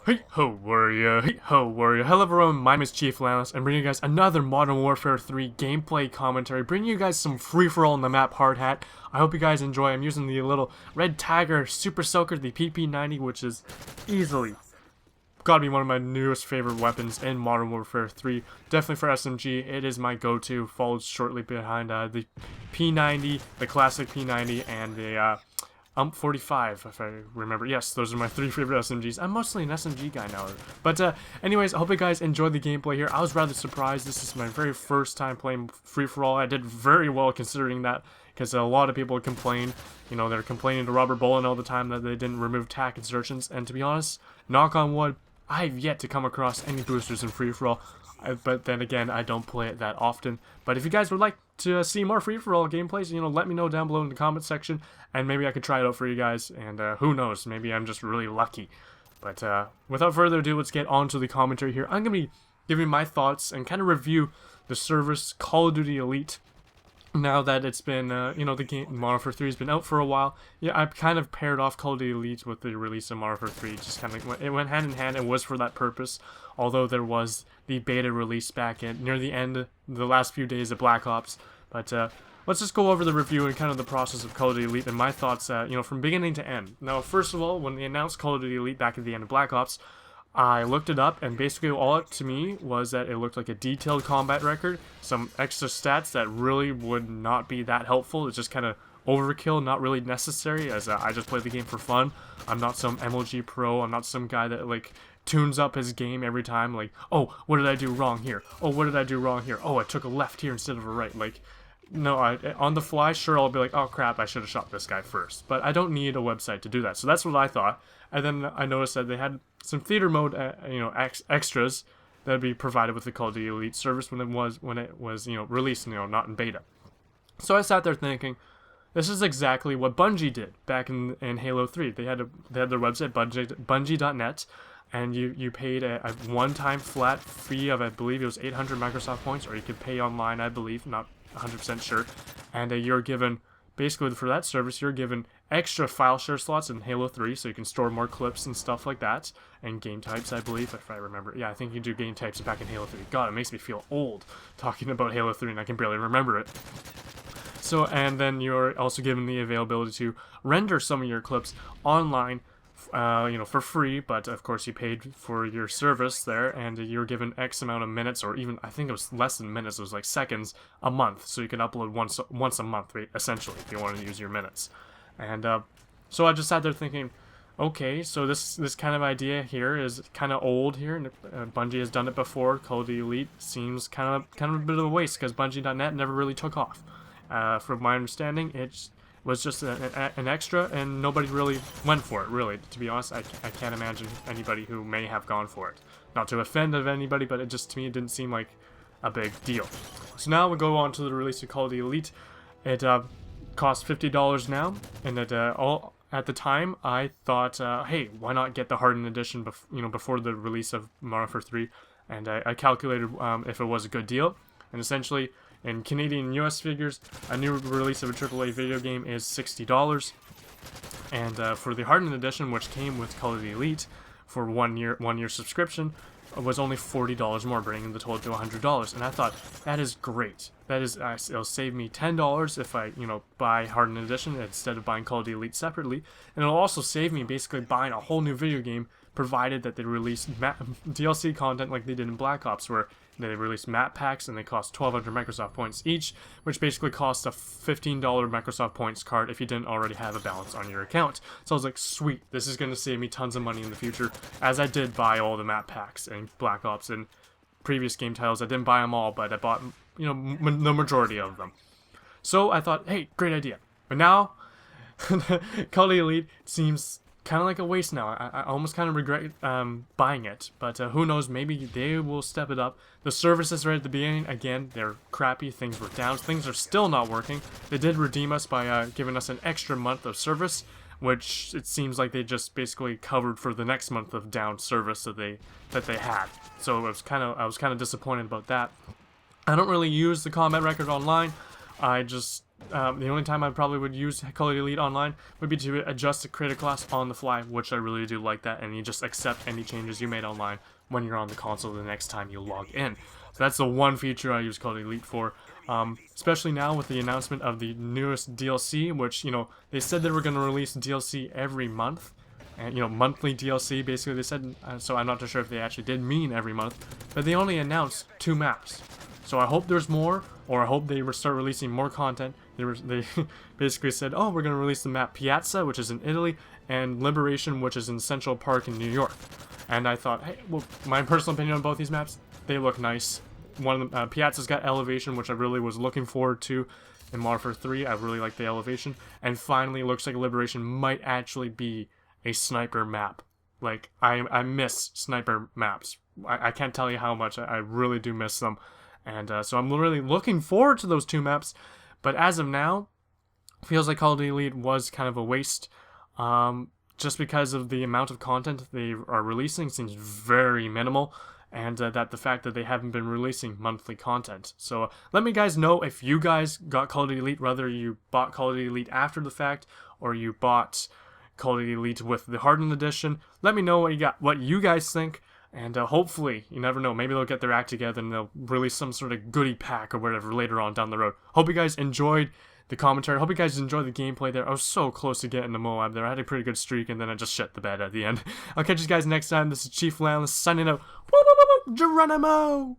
Hey ho warrior, hey ho warrior. Hello everyone, my name is Chief Lannis. I'm bringing you guys another Modern Warfare 3 gameplay commentary, bringing you guys some free-for-all on the map Hard Hat. I hope you guys enjoy. I'm using the little red Tiger Super Soaker, the PP90, which is easily gotta be one of my newest favorite weapons in Modern Warfare 3. Definitely for SMG, it is my go-to, followed shortly behind the P90, the classic P90, and the UMP45, if I remember. Yes, those are my three favorite SMGs. I'm mostly an SMG guy now. But anyways, I hope you guys enjoyed the gameplay here. I was rather surprised. This is my very first time playing free-for-all. I did very well considering that, because a lot of people complain. You know, they're complaining to Robert Bolin all the time that they didn't remove TAC insertions. And to be honest, knock on wood, I've yet to come across any boosters in free-for-all. But then again, I don't play it that often. But if you guys would like to see more free-for-all gameplays, you know, let me know down below in the comment section, and maybe I could try it out for you guys, and who knows, maybe I'm just really lucky. But without further ado, let's get on to the commentary here. I'm going to be giving my thoughts and kind of review the service Call of Duty Elite. Now that it's been, you know, the game Modern Warfare 3 has been out for a while. Yeah, I've kind of paired off Call of Duty Elite with the release of Modern Warfare 3. Just kind of, it went hand in hand. It was for that purpose. Although there was the beta release back in near the end, the last few days of Black Ops. But let's just go over the review and kind of the process of Call of Duty Elite and my thoughts, you know, from beginning to end. Now, first of all, when they announced Call of Duty Elite back at the end of Black Ops, I looked it up, and basically all it to me was that it looked like a detailed combat record, some extra stats that really would not be that helpful. It's just kind of overkill, not really necessary, as I just play the game for fun. I'm not some MLG pro, I'm not some guy that, like, tunes up his game every time, like, oh, what did I do wrong here? Oh, what did I do wrong here? Oh, I took a left here instead of a right. Like, no, on the fly, sure, I'll be like, oh crap, I should have shot this guy first. But I don't need a website to do that. So that's what I thought. And then I noticed that they had some theater mode, you know, extras that would be provided with the Call of Duty Elite service when it was, you know, released, you know, not in beta. So I sat there thinking, this is exactly what Bungie did back in Halo 3. They had their website, Bungie.net. And you paid a one-time flat fee of, I believe it was 800 Microsoft points, or you could pay online, I believe, not 100% sure. And you're given, basically for that service, you're given extra file share slots in Halo 3, so you can store more clips and stuff like that. And game types, I believe, if I remember. Yeah, I think you do game types back in Halo 3. God, it makes me feel old talking about Halo 3, and I can barely remember it. So, and then you're also given the availability to render some of your clips online, you know, for free, but of course you paid for your service there, and you're given X amount of minutes, or even, I think it was less than minutes, it was like seconds, a month, so you can upload once a month, right, essentially, if you want to use your minutes. And so I just sat there thinking, okay, so this kind of idea here is kind of old here, and Bungie has done it before. Call of Duty Elite seems kind of a bit of a waste, because Bungie.net never really took off. From my understanding, it was just an extra, and nobody really went for it, really. To be honest, I can't imagine anybody who may have gone for it. Not to offend of anybody, but it just, to me, it didn't seem like a big deal. So now we go on to the release of Call of Duty Elite. It costs $50 now, and at the time, I thought, hey, why not get the Hardened Edition before the release of Modern Warfare 3, and I calculated if it was a good deal, and essentially, in Canadian and US figures, a new release of a AAA video game is $60. And for the Hardened Edition, which came with Call of Duty Elite for one year subscription, was only $40 more, bringing the total to $100. And I thought, that is great. That is, it'll save me $10 if I, you know, buy Hardened Edition instead of buying Call of Duty Elite separately. And it'll also save me basically buying a whole new video game, provided that they release DLC content like they did in Black Ops, where they released map packs and they cost 1,200 Microsoft points each, which basically costs a $15 Microsoft points card if you didn't already have a balance on your account. So I was like, sweet, this is going to save me tons of money in the future, as I did buy all the map packs in Black Ops and previous game titles. I didn't buy them all, but I bought, you know, the majority of them. So I thought, hey, great idea. But now, Call of Duty Elite seems kind of like a waste now. I almost kind of regret buying it, but who knows, maybe they will step it up. The services right at the beginning, again, they're crappy, things were down, things are still not working. They did redeem us by giving us an extra month of service, which it seems like they just basically covered for the next month of down service that they had. So I was kind of disappointed about that. I don't really use the combat record online. I just The only time I probably would use Call of Duty Elite Online would be to adjust the creator class on the fly, which I really do like that, and you just accept any changes you made online when you're on the console the next time you log in. So that's the one feature I use Call of Duty Elite for, especially now with the announcement of the newest DLC, which, you know, they said they were going to release DLC every month, and, you know, monthly DLC, basically they said, so I'm not too sure if they actually did mean every month, but they only announced 2 maps. So I hope there's more, or I hope they start releasing more content. They basically said, oh, we're going to release the map Piazza, which is in Italy, and Liberation, which is in Central Park in New York. And I thought, hey, well, my personal opinion on both these maps, they look nice. One of them, Piazza's got elevation, which I really was looking forward to in Modern Warfare 3. I really like the elevation. And finally, it looks like Liberation might actually be a sniper map. Like, I miss sniper maps. I can't tell you how much. I really do miss them. And so I'm really looking forward to those 2 maps. But as of now, feels like Call of Duty Elite was kind of a waste. Just because of the amount of content they are releasing seems very minimal. And that the fact that they haven't been releasing monthly content. So let me guys know if you guys got Call of Duty Elite, whether you bought Call of Duty Elite after the fact, or you bought Call of Duty Elite with the Hardened Edition. Let me know what you guys think. And hopefully, you never know, maybe they'll get their act together and they'll release some sort of goodie pack or whatever later on down the road. Hope you guys enjoyed the commentary. Hope you guys enjoyed the gameplay there. I was so close to getting the MOAB there. I had a pretty good streak and then I just shit the bed at the end. I'll catch you guys next time. This is Chief Landless signing out. Geronimo!